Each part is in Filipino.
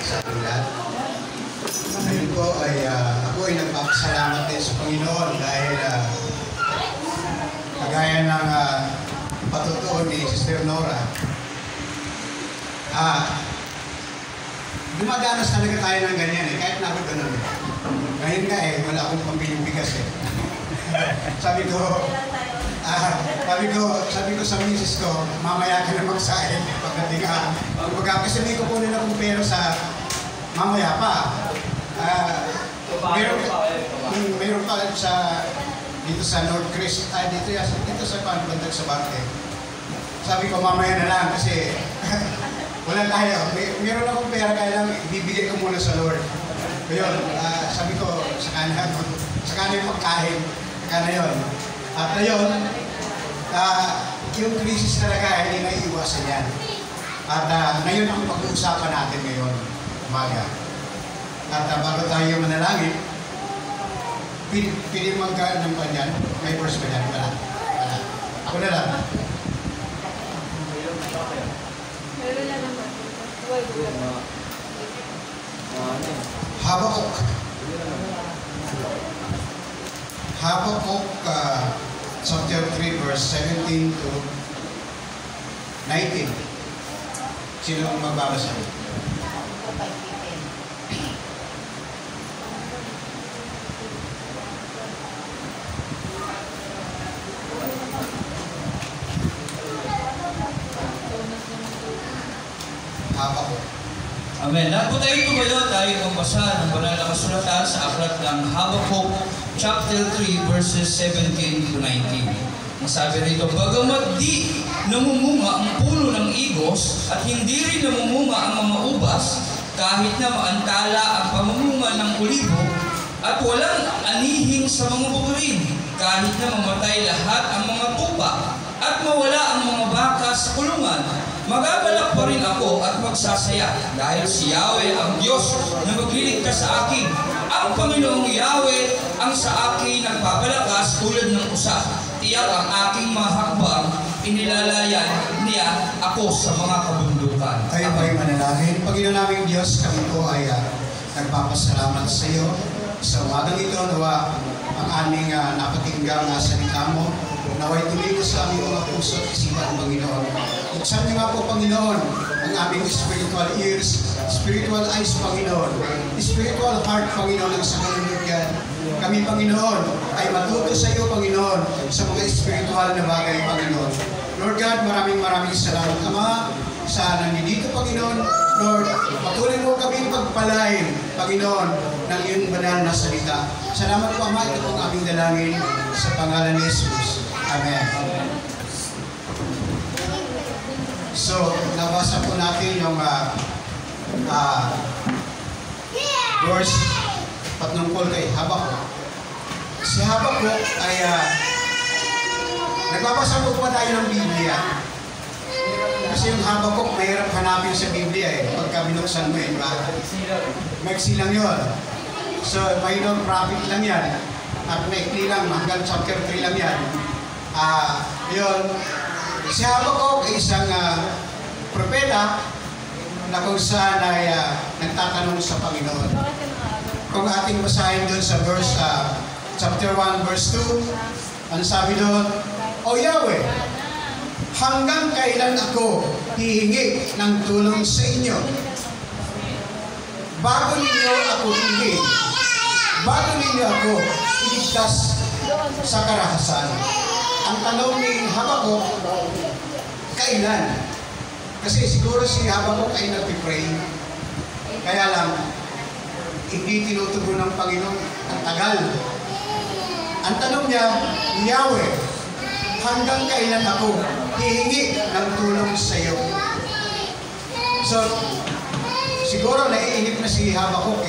sa lahat. Ngayon po ay ako ay nagpapasalamat din sa Panginoon dahil kagaya ng patutuon ni Sister Nora, dumadanas talaga tayo ng ganyan kahit na ako ganun. Ngayon nga wala akong pambiling bigas sabi ko sa misis ko, mamaya ka na magsahin pagdating kasi may kukunin akong pera sa mamaya pa. Meron pa dito sa North Crest, dito sa Bandag sa Barte. Sabi ko mamaya na lang kasi wala tayo. Meron akong pera kaya lang ibibigay ko muna sa Lord. Ngayon, sabi ko sa kanan yung pagkain, sa kanan yun. At ngayon, yung krisis talaga hindi na iiwasan yan. At ngayon ang pag-uusapan natin ngayon, umaga. At bago tayo manalangin, pili magkaan ng kanyan, may verse ba yan? Wala. Ako na lang. Meron na naman. Habakuk chapter 3 verse 17 to 19. Sino ang magbabasa? Habakuk. Amen. Lahat po tayo tumayo, tayo magbasa ng banal na kasulatan sa aklat ng Habakuk chapter 3 verses 17 to 19. Ang sabi rito, bagamat di namumunga ang puno ng igos at hindi rin namumunga ang mga ubas, kahit na maantala ang pamumunga ng olibo at walang anihin sa mga bukirin, kahit na mamatay lahat ang mga tupa at mawala ang mga baka sa kulungan, magagalak pa rin ako at magsasaya dahil si Yahweh ang Diyos na magliligtas sa akin. Ang Panginoong Yahweh ang sa akin nagpapalakas tulad ng usa. Tiyak ang aking mahakbang, inilalayan niya ako sa mga kabundukan. Tayo ba'y manalangin? Panginoon naming Diyos, kami po ay nagpapasalamat sa iyo. Sa umagang ito, nawa ang aming napatinggang salita mo, naway tuloy sa aming mga puso at isipan, Panginoon. Buksan niyo nga po, Panginoon, ang aming spiritual ears, spiritual eyes, Panginoon, spiritual heart, Panginoon, ang sa kanunugyan. Kami, Panginoon, ay matuto sa iyo, Panginoon, sa mga spiritual na bagay, Panginoon. Lord God, maraming salamat, Ama, sa nandito, Panginoon. Lord, patuloy mo kaming pagpalain, Panginoon, ng iyong banal na salita. Salamat po, Ama, ito pong aming dalangin sa pangalan ni Jesus. Amen. So, nabasa po natin yung verse patungkol kay Habakuk. Si Habakuk ay nagbabasa po pa tayo ng Biblia. Kasi yung Habakuk mahirap hanapin sa Biblia pagka binuksan mo maiksi lang yun. So, mayroong prophet lang yan. At maikli lang, hanggang chapter 3 lang yan. Yun. Si Habakuk ay isang propeta na kung saan ay nagtatanong sa Panginoon. Kung ating basahin doon sa verse, chapter 1, verse 2, ano sabi doon? O Yahweh, hanggang kailan ako hihingi ng tulong sa inyo? Bago ninyo ako hihingi, bago ninyo ako iligtas sa karahasan. Ang tanong ni Habakuk, kailan? Kasi siguro si Habakuk ay nagpipray. Kaya lang, hindi tinutugon ng Panginoon ang tagal. Ang tanong niya, Yahweh, hanggang kailan ako hihingi ng tulong sa iyo? So, siguro naiinip na si Habakuk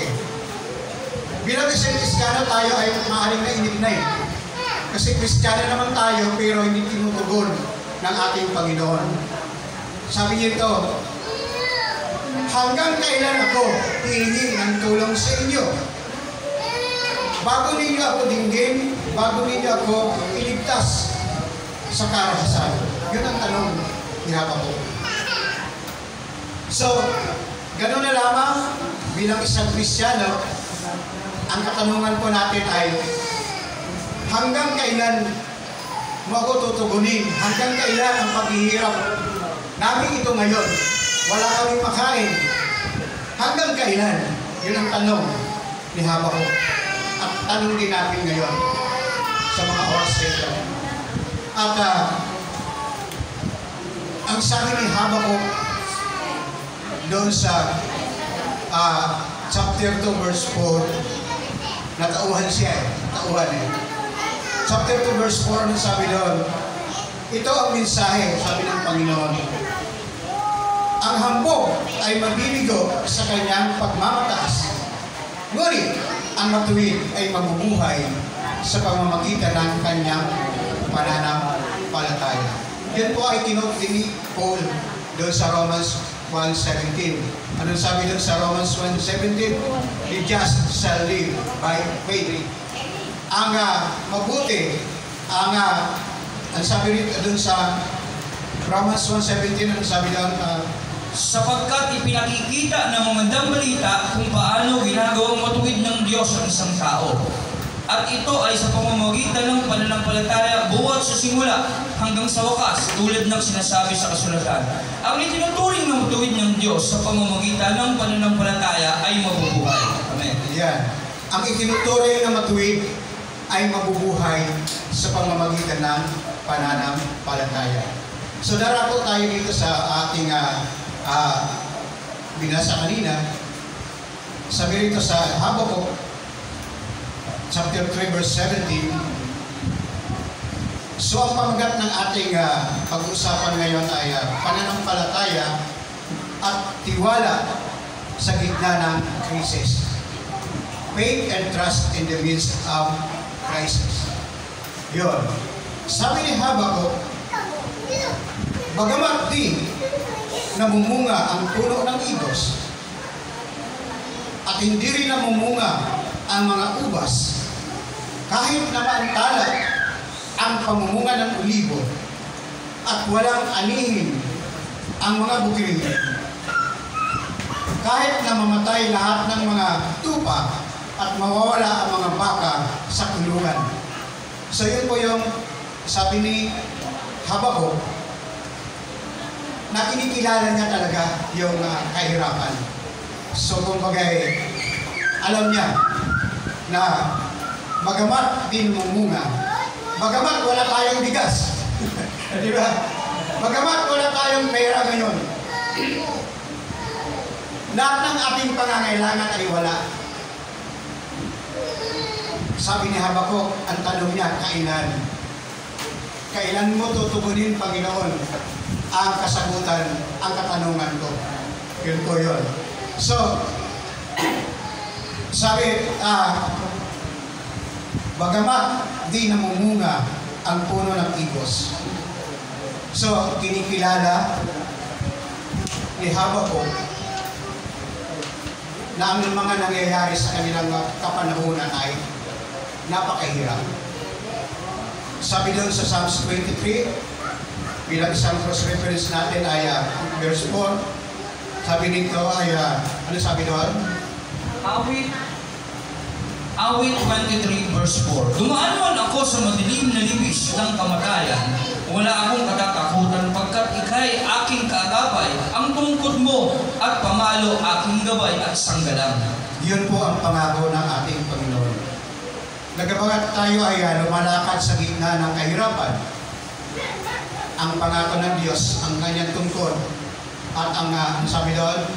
Bilang isang Kristiyano tayo ay maaaring nainip na Kasi Kristiyano naman tayo pero hindi tinutugon ng ating Panginoon. Sabi niya ito, hanggang kailan ako hihingi ng tulong sa inyo? Bago ninyo ako dinggin, bago ninyo ako iligtas sa karahasan. Yun ang tanong ni Habakuk. So, Ganun na lamang, bilang isang Kristiyano, ang katanungan po natin ay, hanggang kailan mo ako tutugunin? Hanggang kailan ang paghihirap namin ito ngayon? Wala kaming makain. Hanggang kailan? Yun ang tanong ni Habakuk. At tanong din natin ngayon sa mga oras ito. At ang sabi ni Habakuk doon sa chapter 2 verse 4, natauhan siya natauhan Chapter 2 verse 4, ano sabi doon? Ito ang mensahe, sabi ng Panginoon. Ang hambog ay mabibigo sa kanyang pagmamataas. Ngunit ang matuwid ay mabubuhay sa pamamagitan ng kanyang pananampalataya. Yan po ay tinuturo ni Paul doon sa Romans 1:17. Anong sabi doon sa Romans 1:17? The just shall live by faith. Ang mabuti, ang sabi rin doon sa Romans 1:17, ang sabi doon, sapagkat ipinakikita ng magandang balita kung paano ginagawang matuwid ng Diyos ang isang tao. At ito ay sa pamamagitan ng pananampalataya buhat sa simula hanggang sa wakas, tulad ng sinasabi sa kasulatan. Ang itinuturing ng matuwid ng Diyos sa pamamagitan ng pananampalataya ay mabubuhay. Amen. Yan. Ang itinuturing ng matuwid ay mabubuhay sa pamamagitan ng pananampalataya. So darako tayo dito sa ating binasa kanina. Sabi rito sa Habakuk chapter 3 verse 17. So ang pamagat ng ating pag-uusapan ngayon ay pananampalataya at tiwala sa gitna ng krisis. Faith and trust in the midst of crisis. Yun. Sabi ni Habakuk, bagamat di namumunga ang puno ng igos at hindi rin namumunga ang mga ubas, kahit na maantala ang pamumunga ng ulibo at walang anihin ang mga bukid, kahit na mamatay lahat ng mga tupa at mawawala ang mga baka sa kulungan. So yun po yung sabi ni Habakuk, na kinikilala niya talaga yung kahirapan. So kumbaga alam niya na bagamat din mumunga, bagamat wala tayong bigas, di ba? Bagamat wala tayong pera ngayon, lahat ng ating pangangailangan ay wala. Sabi ni Habakuk, ang tanong niya, kailan? Kailan mo tutugunin, Panginoon, ang kasagutan, ang katanungan ko? Yun po yun. So, sabi, bagamat di namumunga ang puno ng igos. So, kinikilala ni Habakuk na ang mga nangyayari sa kanilang kapanahunan ay napakahirap. Sabi doon sa Psalms 23, bilang isang cross-reference natin ay verse 4, sabi dito ay, ano sabi doon? Awit 23 verse 4. Dumaan man ako sa madilim na libis ng kamatayan, wala akong katatakutan pagkat ikay aking kaagapay, ang tungkod mo at pamalo aking gabay at sanggalang. Yun po ang pangako ng ating Panginoon. Nagabagat tayo ay lumalakad sa gitna ng kahirapan. Ang pangako ng Diyos, ang kanyang tungkod, at ang sabi doon,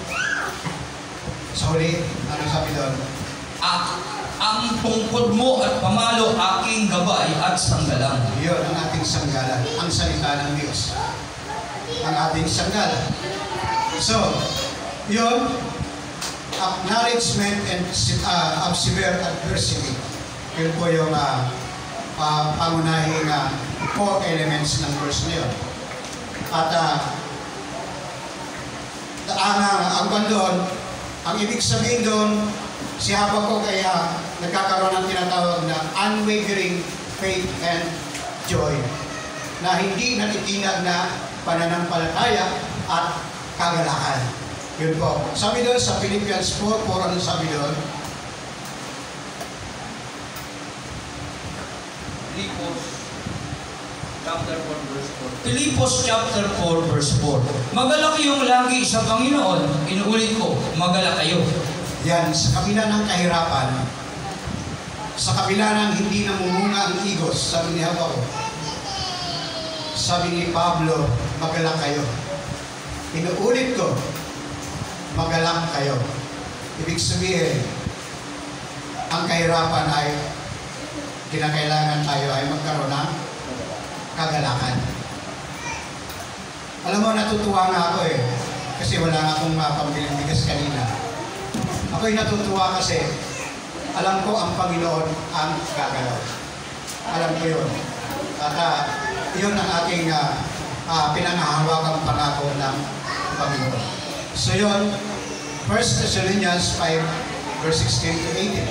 sa huli, ano sabi doon? Ang tungkod mo at pamalo aking gabay at sanggalang. Yun ang ating sanggalan, ang salita ng Diyos. Ang ating sanggalan. So, yun, acknowledgement and of severe adversity. Yun po yung pangunahing 4 elements ng verse na yun. At ang doon, ang ibig sabihin doon, si Habakuk ay nagkakaroon ng tinatawag na unwavering faith and joy, na hindi natitinag na pananampalataya at kagalakan. Yun po. Sabi doon sa Philippians 4, ano sabi doon? Filipos chapter 4 verse 4. Magalak kayong lagi sa Panginoon. Inuulit ko, magalak kayo. Yan, sa kabila ng kahirapan, sa kabila ng hindi namumunga ang igos, sabi ni Habakkuk, sabi ni Pablo, magalak kayo. Inuulit ko, magalak kayo. Ibig sabihin, ang kahirapan ay kinakailangan tayo ay magkaroon ng kagalakan. Alam mo, natutuwa nga ako kasi wala nga akong pambiling bigas kanina. Ako'y natutuwa kasi alam ko ang Panginoon ang gagalaw. Alam ko yun. At yun ang aking pinangahawakang pangako ng Panginoon. So yun, 1 Thessalonians 5 verse 16 to 18.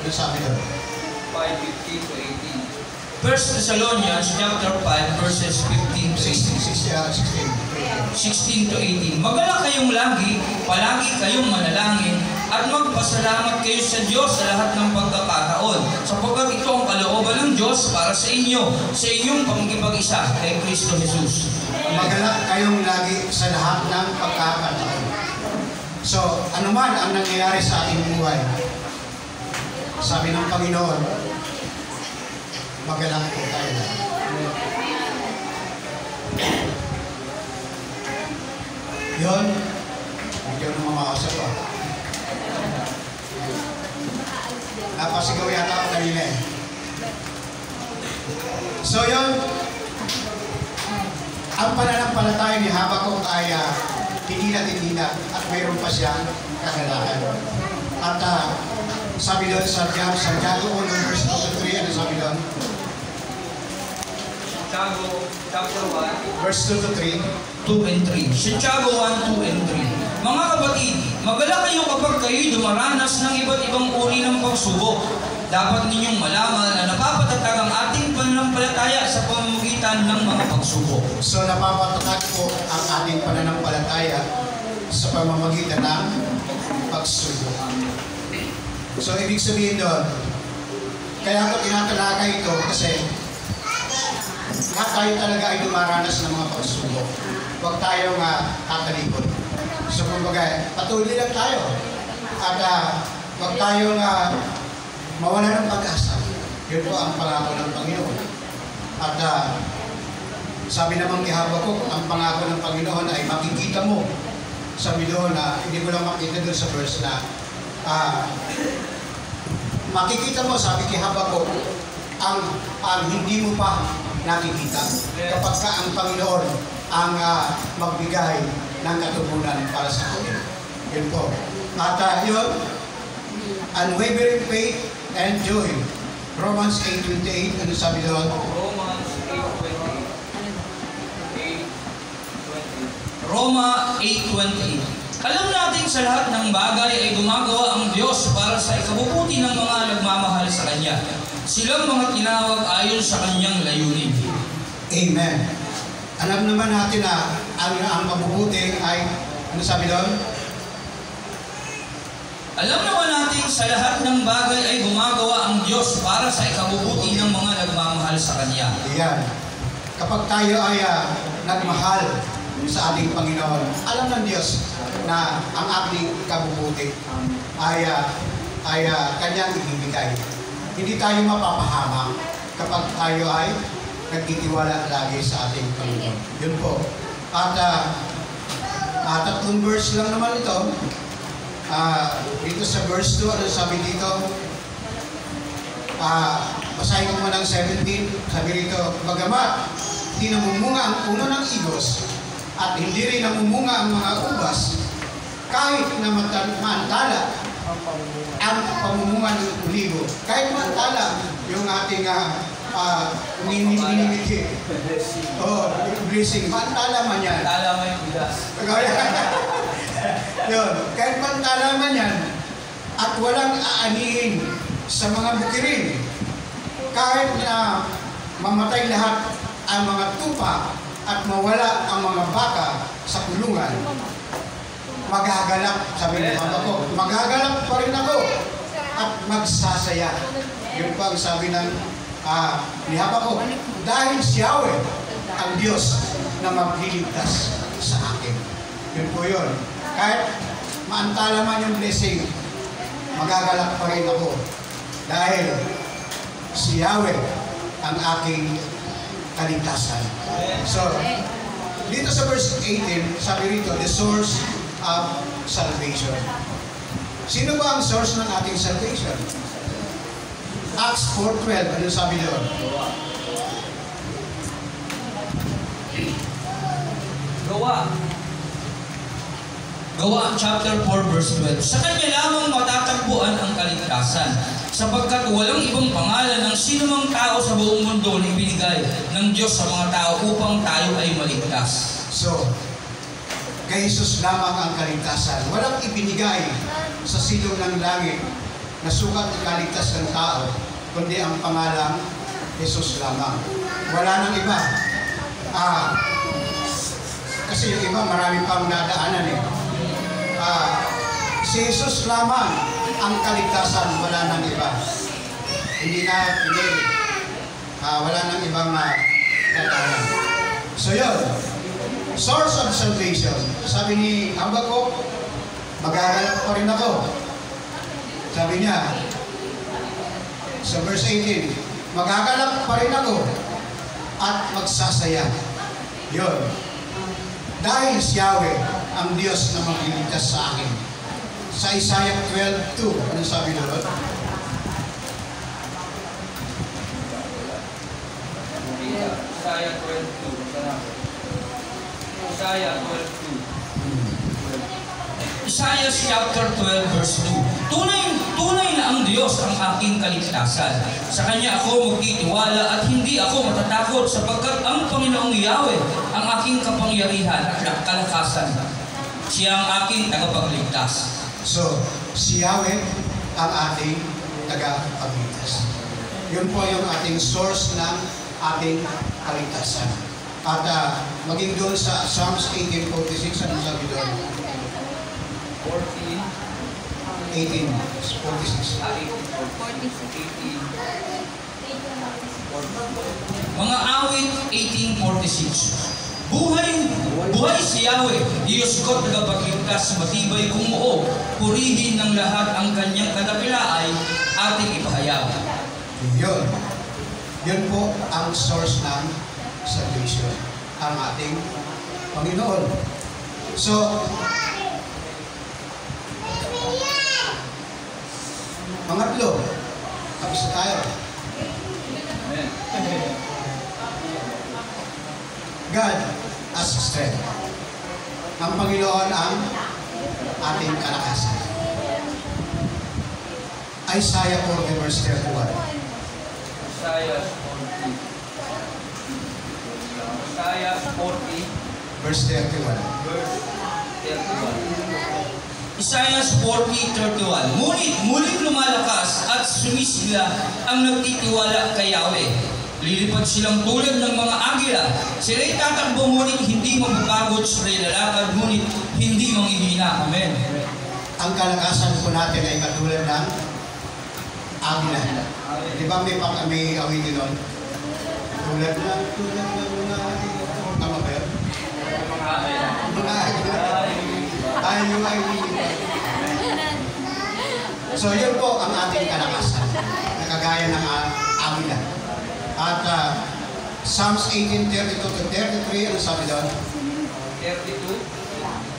Ano sabi doon? 5:15 to 18. 1 Thessalonians chapter 5 verses 15 to 16 to 18. Magalak kayong lagi, palagi kayong manalangin, at magpasalamat kayo sa Diyos sa lahat ng pagkakataon, sapagkat ito ang kalooban ng Diyos para sa inyo, sa inyong pangkipag-isa kay Kristo Jesus. Magalak kayong lagi sa lahat ng pagkakataon. So, anuman ang nangyayari sa ating buhay, sabi ng Panginoon, magalak po tayo. Yun, hindi ko naman makasap pa. Napasigaw yata ako kanina eh. So yun, ang pananampalataya ni Habakkuk ay tinila at mayroon pa siyang kagalakan. At sabi doon sa Santiago 1 verse 2 to 3, ano sabi doon? Santiago chapter 1 Verse 2 to 3. 2 and 3. Santiago 1, 2 and 3. Mga kapatid, magalak kayo kapag kayo'y dumaranas ng iba't ibang uri ng pagsubok. Dapat ninyong malaman na napapatatag ang ating pananampalataya sa pamamagitan ng mga pagsubok. So napapatatag po ang ating pananampalataya sa pamamagitan ng pagsubok. So ibig sabihin doon, kaya ako tinatalakay ito kasi lahat tayo talaga ay dumaranas ng mga pagsubok. Huwag tayong katalikod. So kumbaga, patuloy lang tayo. At huwag tayong mawala ng pag-asa. Yun po ang pangako ng Panginoon. At sabi naman ni Habakkuk, ang pangako ng Panginoon ay makikita mo. Sabi doon na, hindi mo lang makita doon sa verse na, makikita mo, sabi kay Habakkuk, ang hindi mo pa nakikita. Kapag ka ang Panginoon ang magbigay ng katugunan para sa atin. Yun po. At yun, unwavering faith and joy. Romans 8:28, ano sabi doon? Romans 8:28. Roma 8:28. Alam natin sa lahat ng bagay ay gumagawa ang Diyos para sa ikabubuti ng mga nagmamahal sa Kanya. Silang mga tinawag ayon sa Kanyang layunin. Amen. Alam naman natin na ang mabubuti ay, ano sabi doon? Alam naman natin sa lahat ng bagay ay gumagawa ang Diyos para sa ikabubuti ng mga nagmamahal sa Kanya. Ayan. Kapag tayo ay nagmahal sa ating Panginoon, alam ng Diyos na ang ating kabubuti ay Kanyang ibibigay. Hindi tayo mapapahamak kapag tayo ay nagtitiwala lagi sa ating Panginoon. Yun po. At tatlong verse lang naman ito. Dito sa verse 2, ano sabi dito? Basahin ko muna ng 17. Sabi dito, bagamat hindi namumunga ang puno ng igos at hindi rin namumunga ang mga ubas, kahit na maantala ang pamumunga ng olibo, kahit maantala yung ating ninimiti. Blessing. Maantala man yan. Maantala mo yung bigas. Yun. Kahit maantala man yan, at walang aanihin sa mga bukirin, kahit na mamatay lahat ang mga tupa at mawala ang mga baka sa kulungan, magagalak, sabi ni Habakuk, magagalak pa rin ako at magsasaya. Yun po ang sabi ng ni Habakuk, dahil si Yahweh ang Diyos na magliligtas sa akin. Yun po yun. Kahit maantala man yung blessing, magagalak pa rin ako dahil si Yahweh ang aking kaligtasan. So, dito sa verse 18, sabi rito, the source of salvation. Sino ba ang source ng ating salvation? Acts 4:12, ano sabi doon? Gawa chapter 4 verse 12. Sa kanya lamang matatagpuan ang kaligtasan, sapagkat walang ibang pangalan ng sinumang tao sa buong mundo na ibinigay ng Diyos sa mga tao upang tayo ay maligtas. So, kay Jesus lamang ang kaligtasan. Walang ibinigay sa silong ng langit na sukat ikaligtas ng tao, kundi ang pangalang Jesus lamang. Wala nang iba. Kasi yung iba marami pang nadaanan eh. Si Jesus lamang ang kaligtasan, wala nang iba. Wala nang ibang nadaanan. So yun, source of salvation. Sabi ni Habakuk, magagalak pa rin ako. Sabi niya, sa verse 18, magagalak pa rin ako at magsasaya. Yun. Dahil si Yahweh ang Diyos na magliligtas sa akin. Sa Isaiah 12:2, ano sabi doon? Isaiah 12:2. Isaiah 12:2. Isaiah chapter 12 verse 2. Tunay na ang Diyos ang aking kaligtasan. Sa Kanya ako magtitiwala at hindi ako matatakot, sapagkat ang Panginoong Yahweh ang aking kapangyarihan at kalakasan. Siya ang aking tagapagligtas. So, si Yahweh ang ating tagapagligtas. Yun po yung ating source ng ating kaligtasan. At maging doon sa Psalms 18:46, ano sabi doon? 18:46. Mga awit 18:46. Buhay si Yahweh, Diyos ko tagapagligtas, matibay bumuo, purihin ng lahat ang kanyang kadakilaay, ating ipahayag. Yun. Yun po ang source ng salvation, ang ating Panginoon. So, pangatlo, tapos na tayo. God as strength. Ang Panginoon ang ating kalakasan. Isaiah 40 verse 31. Isaiah 40 Verse 31. verse 31. Isaiah 40:31. Ngunit muling lumalakas at sumisigla ang nagtitiwala kay Yahweh. Lilipad silang tulad ng mga agila. Sila'y tatakbo ngunit hindi mapapagod, sila'y lalakad ngunit hindi manghihina. Amen. Ang kalakasan po natin ay katulad ng agila. Di ba may awitin nun? Tulad ng mga tama ba yun? Mga agila. So yun po ang ating kalakasan. Nakagaya ng agila. At Psalms 18:32-33, ano sabi doon? 32,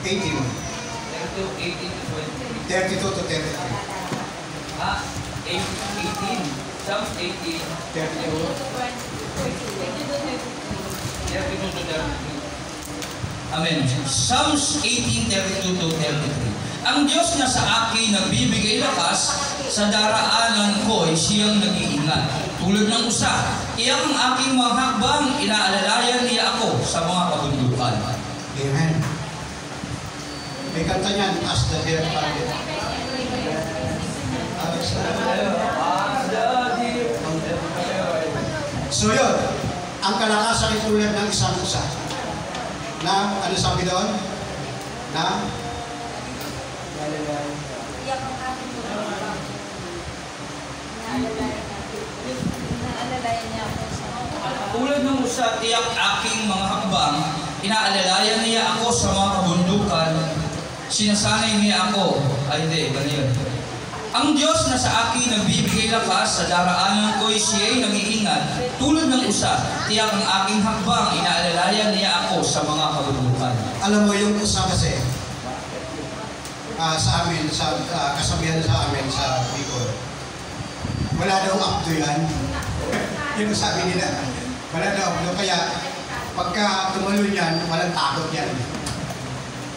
18. 32, 18 to 32-33. 23. 18. Psalms 18. 32. 32 to 33. Amen. Psalms 18:32-33. Ang Diyos na sa akin nagbibigay lakas, sa daraanan ko ay siyang nag-iingat. Tulad ng usa, iyak ang aking mga hakbang, inaalalayan niya ako sa mga kabundukan. Amen. May kanta niyan, as the deer panted. So yun, ang kalakasan ay tulad ng isang usa. Na, ano sabi doon? Na Iyak ang aking mga kapag. Inaalalayan niya ako sa Tulad ng usa, tiyak aking mga hakbang, inaalalayan niya ako sa mga kabundukan, sinasanay niya ako, ay hindi, ganyan. Ang Diyos na sa akin nagbibigay lakas, sa daraanan ko'y siya'y nag-iingat. Tulad ng usa, tiyak ang aking hakbang, inaalalayan niya ako sa mga kabundukan. Alam mo, yung usa kasi, sa amin, kasabihan sa amin sa Bicol, wala daw abdo yan. Yun ang sabi nila. Wala daw abdo. Kaya, pagka tumalon yan, walang takot yan.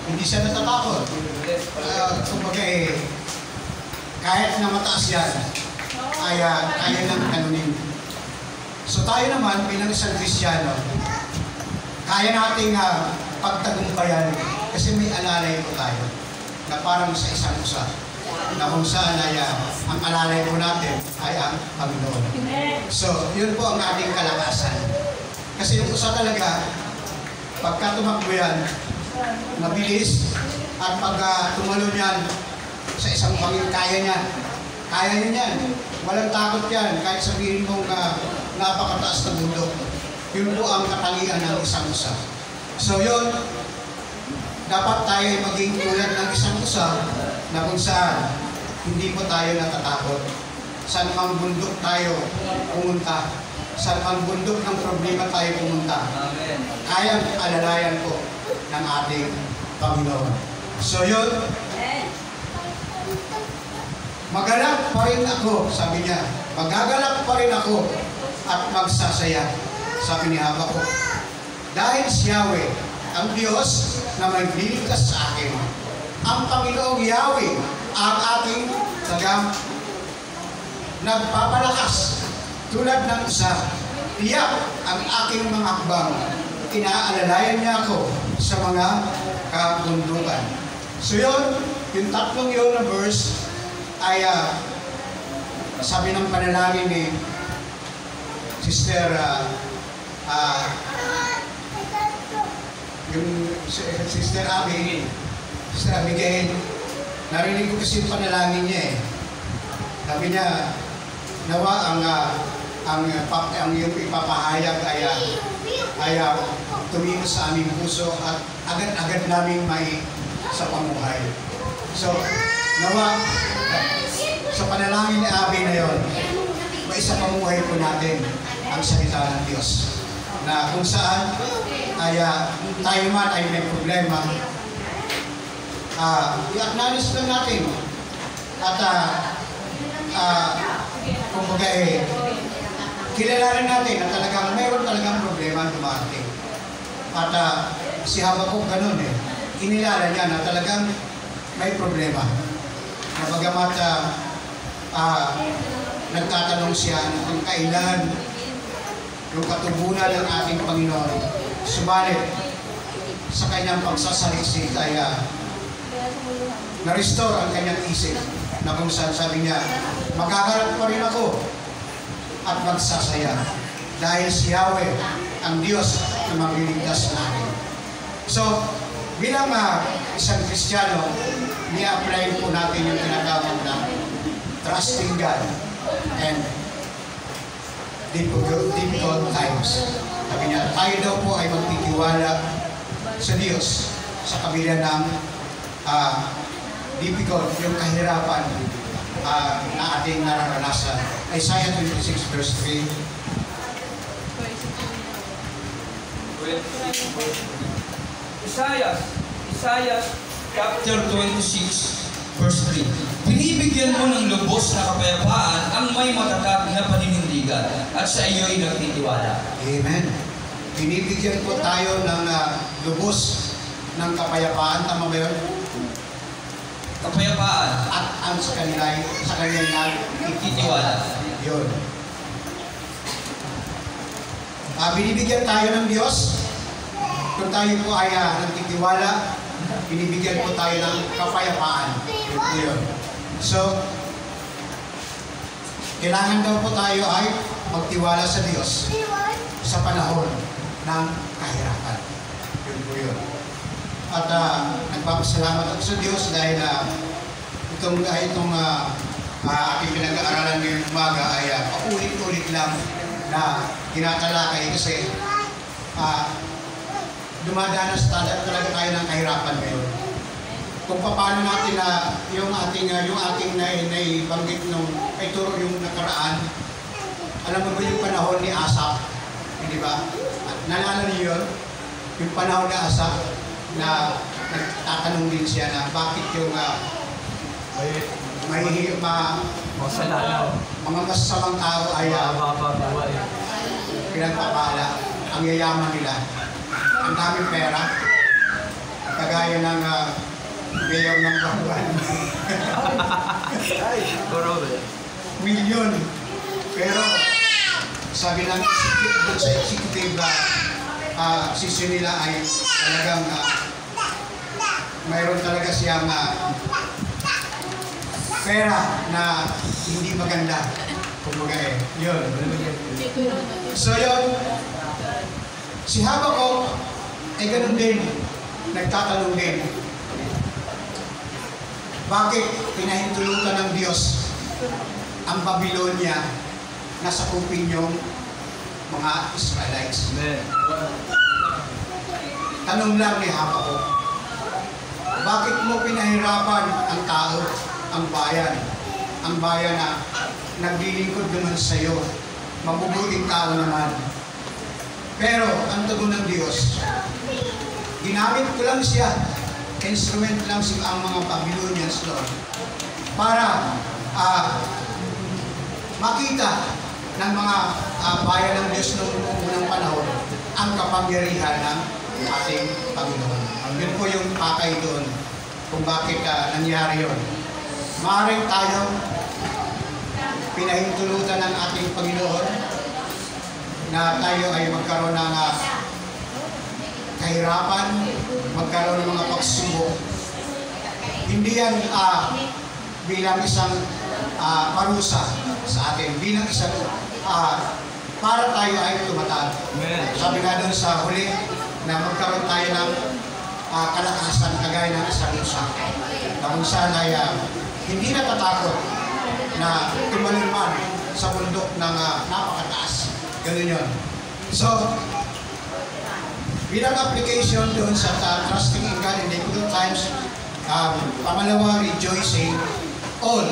Hindi siya natatakot. Kumbaga kahit na mataas yan, kaya lang kanunin. So tayo naman, bilang isang Kristiyano, kaya nating pagtagumpayan kasi may alalay po tayo na parang sa isang usa na kung saan ay ang alalay po natin ay ang Panginoon. So, yun po ang ating kalakasan. Kasi yung usa talaga, pagka tumakbo yan, mabilis, at pag tumalon yan sa isang Panginoon, kaya niya. Kaya niya yan. Walang takot yan. Kahit sabihin mong napakataas na bundok. Yun po ang katangian ng isang usa. So yun, dapat tayo maging tulad ng isang usa na kung saan hindi po tayo natatakot. Saan mang bundok tayo pumunta, saan mang bundok ng problema tayo pumunta, kayang alalayan po ng ating Panginoon. So yun, magalak pa rin ako, sabi niya. Magagalak pa rin ako at magsasaya, sabi ni Habakuk. Dahil si Yahweh, ang Diyos na may liligtas sa akin, ang Panginoong Yahweh, ang aking tagang nagpapalakas tulad ng isa. Tiyak ang aking mga hakbang. Inaalalayan niya ako sa mga kabundukan. So yun, yung tatlong yun na verse, ay sabi ng panalangin ni Sister yung Sister Abigail, narinig ko kasi yung panalangin niya sabi niya, nawa ang yung ipapahayag ay tumimos sa aming puso at agad-agad naming may sa pamuhay. So, nawa, sa panalangin ni Abi na yon, may isa pamuhay po natin ang salita ng Diyos. Na kung saan ay tayo man ay may problema, i-acknowledge lang natin. At kumbaga kilalanin natin na talagang mayroon talagang problema dumating. At si Habakuk ganun inilala niya na talagang may problema. Na bagamat nagtatanong siya kung kailan yung katubunan ng ating Panginoon, subalit sa kanyang pagsasaliksik ay na-restore ang kanyang isip na kung saan sabi niya, magagalak pa rin ako at magsasaya dahil si Yahweh ang Diyos na magliligtas na akin. So, bilang isang Kristiyano, ni-apply po natin yung tinatawag na trusting God and difficult times. Sabi niya, tayo daw po ay magtitiwala sa Diyos sa kabila ng difficult, yung kahirapan na ating nararanasan. Isaiah 26 verse 3. Isaiah chapter 26 verse 3. Binibigyan mo ng lubos na kapayapaan ang may matatag na paninindigan at sa iyo'y nagtitiwala. Amen. Binibigyan po tayo ng lubos ng kapayapaan. Tama ba yun? Kapayapaan. At ang sa kanyang Nagtitiwala. Yun. Binibigyan tayo ng Diyos. Kung tayo po ay nagtitiwala, binibigyan po tayo ng kapayapaan. Yun. So, kailangan daw po tayo ay magtiwala sa Diyos sa panahon ng kahirapan. Yun po yun. At nagpapasalamat ako sa Diyos dahil itong aking pinag-aaralan ngayong umaga ay paulit-ulit lang na tinatalakay kasi dumadanas talaga tayo ng kahirapan ngayon. Kung paano natin yung ating naibanggit nung ay turo yung nakaraan, alam mo ba yung panahon ni Asap? Hindi ba? Nalala niyo yun? Yung panahon ni Asap na nagtatanong din siya na bakit yung mga masasamang tao ay pinagpapala ang yayaman nila. Ang daming pera, kagaya ng mayor ng Bakuan. Milyon. Pero sabi ng sa executive session nila ay talagang mayroon talaga siyang pera na hindi maganda. Kumbaga yun. So yun, si Habakuk ay ganun din, nagtatanong din. Bakit pinahintulutan ng Diyos ang Babylonia na sakupin yung mga Israelites? Amen. Tanong lang ni Habakuk, bakit mo pinahirapan ang tao, ang bayan na naglilingkod naman sa iyo, mabubuting tao naman. Pero ang tugon ng Diyos, ginamit ko lang siya, instrument lang siya ang mga Babylonians, Lord, para makita ng mga bayan ng Diyos noong unang panahon ang kapangyarihan ng ating Panginoon. Yun po yung pakay doon kung bakit nangyari yun. Maaaring tayo pinahintulutan ng ating Panginoon na tayo ay magkaroon ng kahirapan, magkaroon ng mga pagsubok. Hindi yan bilang isang parusa sa atin, bilang isang para tayo ay tumatag. Sabi nga doon sa huli na magkaroon tayo ng kalakasan kagaya ng isang isa na kung saan ay hindi natatakot na tumalunman sa bundok ng napakataas. Ganun yun. So, bilang application doon sa trusting in God in the good times, pangalawa, rejoicing all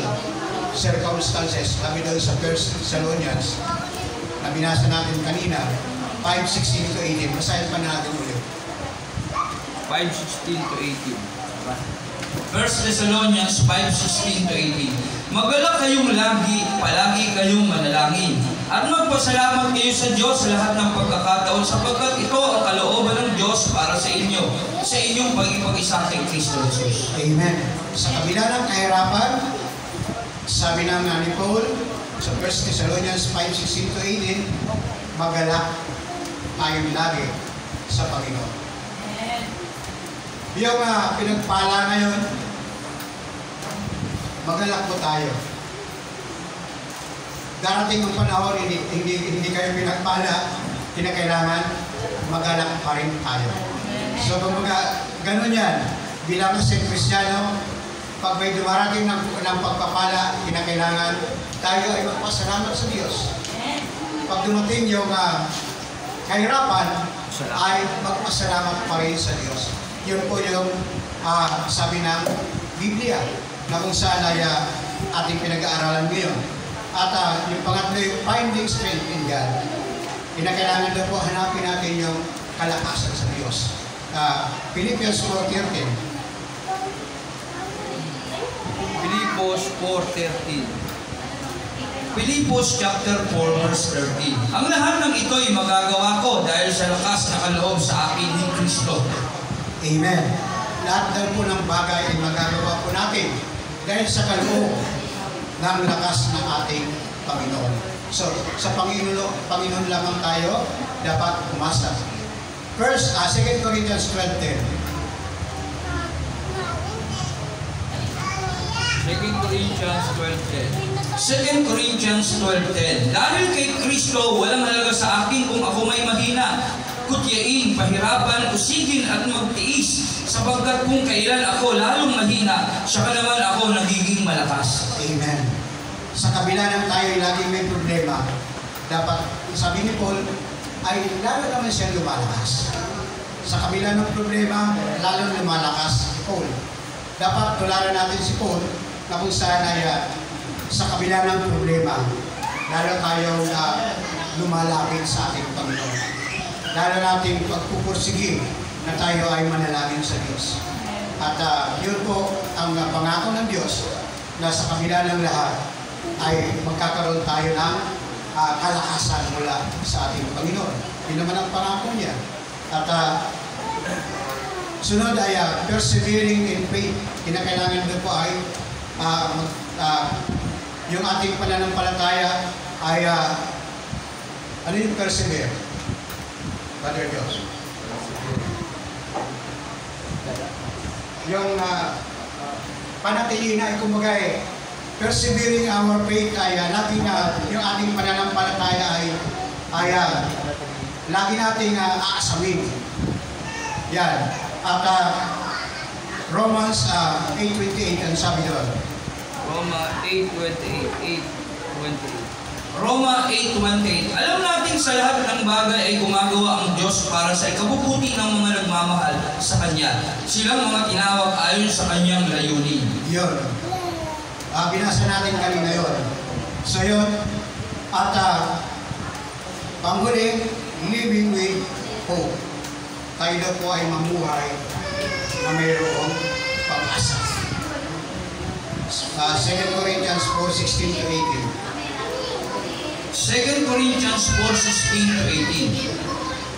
circumstances. Kami doon sa 1 Thessalonians na binasa natin kanina, 5:16 to 18. Basahin pa natin ulit. 5:16 to 18. 1 Thessalonians 5:16 to 18. Magalak kayong palagi kayong manalangin, at magpasalamat kayo sa Diyos sa lahat ng pagkakataon, sapagkat ito ang kalooban ng Diyos para sa inyo, sa inyong pag-ipag-isa kay Kristo Jesus. Amen. Sa kabila ng kahirapan, sabi ng ni Paul sa 1 Thessalonians 5:16 to 18, magalak tayong lagi sa Panginoon. Yung pinagpala ngayon, magalak po tayo. Darating ang panahon, hindi kayo pinagpala, kinakailangan magalak pa rin tayo. So kumbaga, ganun yan. Bilang isang Kristiyano, pag may dumarating ng pagpapala, kinakailangan tayo ay magpasalamat sa Diyos. Pag dumating yung kahirapan, ay magpasalamat pa rin sa Diyos. Yun po yung sabi ng Biblia na kung saan ay ating pinag-aaralan ngayon. At yung pangatlo, yung finding strength in God. Kinakailangan daw po hanapin natin yung kalakasan sa Diyos. Philippians 4:13. Filipos 4:13. Filipos chapter 4 verse 13. Ang lahat ng ito ay magagawa ko dahil sa lakas na kaloob sa akin ni Kristo. Amen. Lahat daw po ng bagay ay magagawa po natin dahil sa kaloob ng lakas ng ating Panginoon. So, sa Panginoon lamang tayo dapat umasa. First, 2 Corinthians 12:10. 2 Corinthians 12:10. 2 Corinthians 12:10. Dahil kay Kristo, walang halaga sa akin kung ako may mahina, kutyain, pahirapan, usigin at magtiis sapagkat kung kailan ako lalong mahina, saka naman ako nagiging malakas. Amen. Sa kabila ng tayo laging may problema, dapat, sabi ni Paul, ay lalo naman siya lumalakas. Sa kabila ng problema, lalo lumalakas si Paul. Dapat tularan natin si Paul na kung saan ay sa kabila ng problema, lalo tayong lumalapit sa ating Panginoon. Lalo natin pagpupursige na tayo ay manalangin sa Diyos. At yun po ang pangako ng Diyos na sa kabila ng lahat ay magkakaroon tayo ng kalakasan mula sa ating Panginoon. Yun naman ang pangako niya. At sunod ay persevering in faith. Kinakailangan doon po ay yung ating pananampalataya ay ano yung persevere? Brother Diyos. Yung panatilihin ay kumbaga persevering our faith ay yung ating pananampalataya ay lagi nating aasamin. Yan. At Romans 8:28 ang sabi doon. Roma 8:28. Roma 8:28. Alam natin sa lahat ng bagay ay gumagawa ang Diyos para sa ikabubuti ng mga nagmamahal sa Kanya. Silang mga tinawag ayon sa Kanyang layunin. Yun. Binasa natin kanina yun. So yun. At panghuling, living with hope. Tayo na po ay mamuhay na mayroong pag-asa. 2 Corinthians 4:16-18. 2 Corinthians 4:16-18.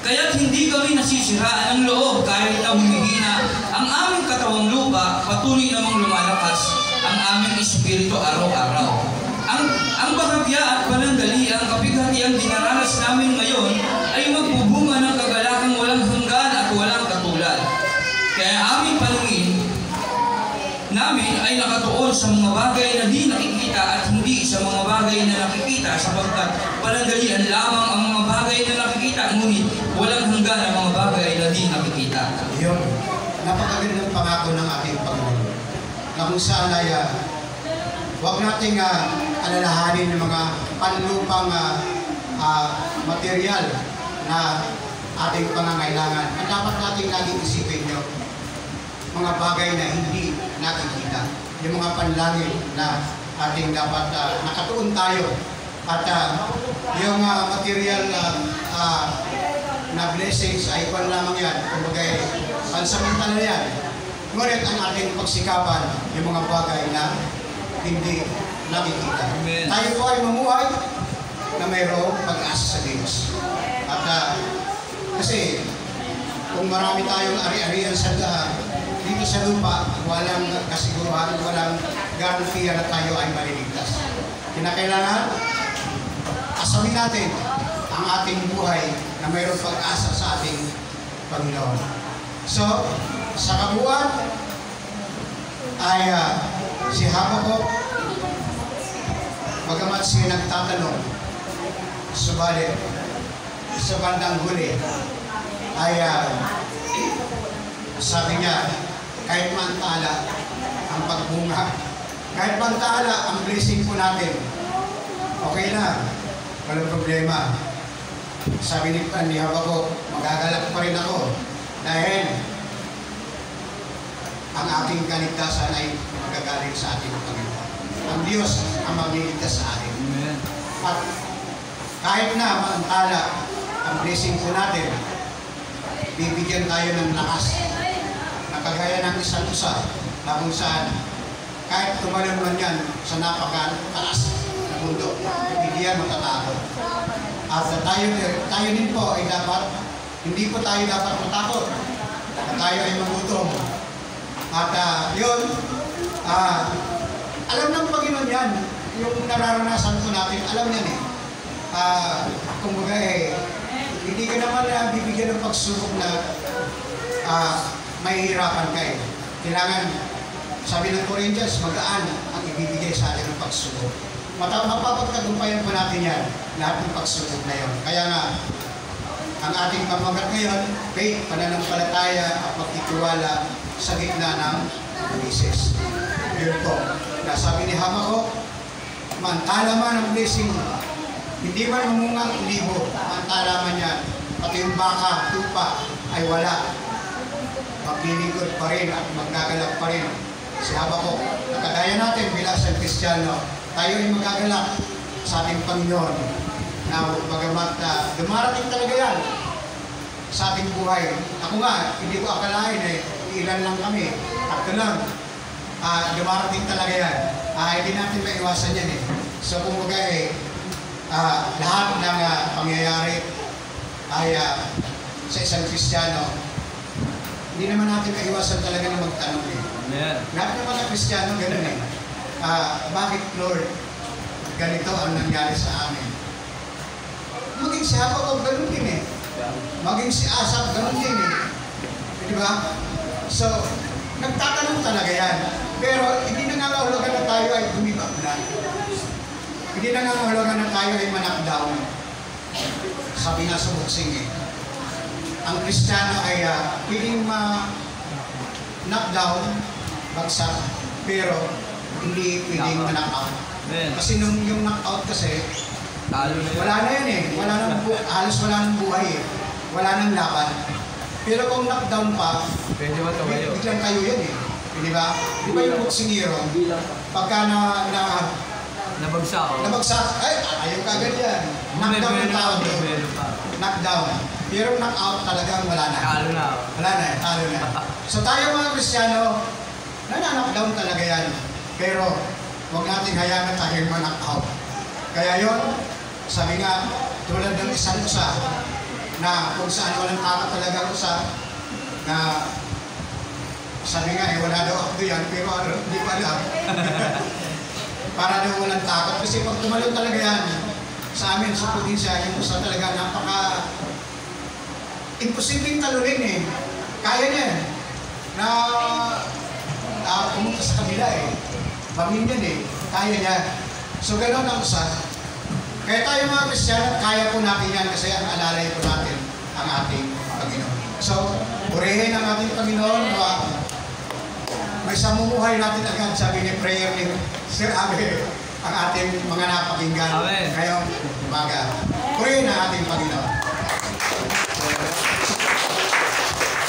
Kaya't hindi kami nasisiraan ng loob kahit na humihina ang aming katawang lupa, patuloy namang lumalakas ang aming espiritu araw-araw. Ang bahagya at panandaliang kapighatiang dinaranas namin ngayon ay magbubunga ng kagalakang walang hanggan at walang katulad. Kaya aming paningin namin ay nakatuon sa mga bagay na di nakikita at hindi sa mga bagay na nakikita, sapagkat panandalian lamang ang mga bagay na nakikita, ngunit walang hanggan ang mga bagay na di nakikita. Yun. Napakagandang pangako ng ating Panginoon na kung saan ay huwag nating alalahanin ng mga panlupang material na ating pangangailangan. Ang dapat nating laging isipin nyo, mga bagay na hindi nakikita. Yung mga panlangit na ating dapat nakatuon tayo. At yung material na blessings ay kung lamang yan. Kumbaga pansamantala yan. Ngunit ang ating pagsikapan, yung mga bagay na hindi nakikita. Amen. Tayo po ay mamuhay na mayroong pag-asa sa Diyos. At kasi kung marami tayong ari-arian sa dito sa lupa, walang kasiguruhan, walang garantiya na tayo ay maliligtas. Kinakailangan, asamin natin ang ating buhay na mayroong pag-asa sa ating Panginoon. So, sa kabuuan ay si Habakuk, bagamat siya nagtatanong, subalit sa bandang huli ay sabi niya, kahit mantala ang pagbunga, kahit mantala ang blessing po natin, okay na, walang problema. Sabi ni Habakuk, magagalak pa rin ako dahil ang ating kaligtasan ay magagaling sa ating Panginoon. Ang Diyos ang magliligtas sa atin. At kahit na mantala ang blessing po natin, bibigyan tayo ng lakas na kagaya ng isang usa na kung saan kahit tumalon man yan sa napakataas na mundo, hindi yan matatakot. At tayo din po ay dapat, hindi po tayo dapat matakot na tayo ay magutom. At yun, alam ng Panginoon yan, yung nararanasan po natin, alam yan eh. Kumbaga hindi ka naman bibigyan ng pagsubok na mahihirapan ka eh. Kailangan, sabi ng Corinthians, magaan ang ibibigay sa atin ng pagsubok. Mapapagtagumpayan po natin yan, lahat ng pagsubok na yun. Kaya nga, ang ating pamagat ngayon, faith, pananampalataya, at pagtitiwala sa gitna ng krisis. Yun po. Sabi ni Habakuk, mantala man ang blessing, hindi man umungang libo, mantala man yan, pati yung baka, tupa, ay wala. Maglilingkod pa rin at magagalak pa rin. Si Habakuk, nakagaya natin bilang isang Kristiyano, tayo ay magagalak sa ating Panginoon na bagamat dumarating talaga yan sa ating buhay. Ako nga, hindi ko akalain ilan lang kami. At lang, dumarating talaga yan. Hindi natin maiwasan yan So kumbaga lahat ng pangyayari ay sa isang Kristiyano, hindi naman natin maiwasan talaga na magtanong Lahat naman ng Kristiyano ganun bakit Lord, ganito ang nangyari sa amin? Maging si Habakuk ganun din Maging si Asaph ganun din Di ba? So, nagtatanong talaga yan. Pero hindi nangangahulugan na tayo ay bumibag na. Hindi nangangahulugan na tayo ay manakdown. Sabi nga sa boxing ang Kristiyano ay pwedeng ma-knockdown, bagsak, pero hindi pwedeng ma-knockout. Kasi nung yung knockout kasi, wala na yan halos wala nang buhay wala nang laban. Pero kung knockdown pa, pwede ba tumayo? biglang kayo yan Di ba? Di ba yung boksingero, pagka nabagsak, ay, ayaw ka agad yan. Knockdown ang tawag doon. Knockdown. Pero knockout talagang wala na. Talo na. Wala na talo na. So tayo mga Kristiyano, nananakdown talaga yan. Pero huwag natin hayaan na tayo ma-knockout. Kaya yon, sabi nga, tulad ng isang usa, na kung saan walang takot talaga usa, na sabi nga, wala daw ako yan, pero hindi pa alam. Para daw walang takot. Kasi pag tumalon talaga yan, sa amin, sa probinsya, yung usa talaga imposibleng talunin Kaya niya na pumunta sa kabila Pamilyan Kaya niya. So gano'n ang usa. Kaya tayo mga Kristiyano, kaya po natin yan kasi ang alalay po natin ang ating Panginoon. So, purihin ang ating Panginoon. May samumuhay natin agad, sabi ni prayer ni Sir Abe, ang ating mga napakinggan. Amen. Ngayong umaga. Purihin ang ating Panginoon.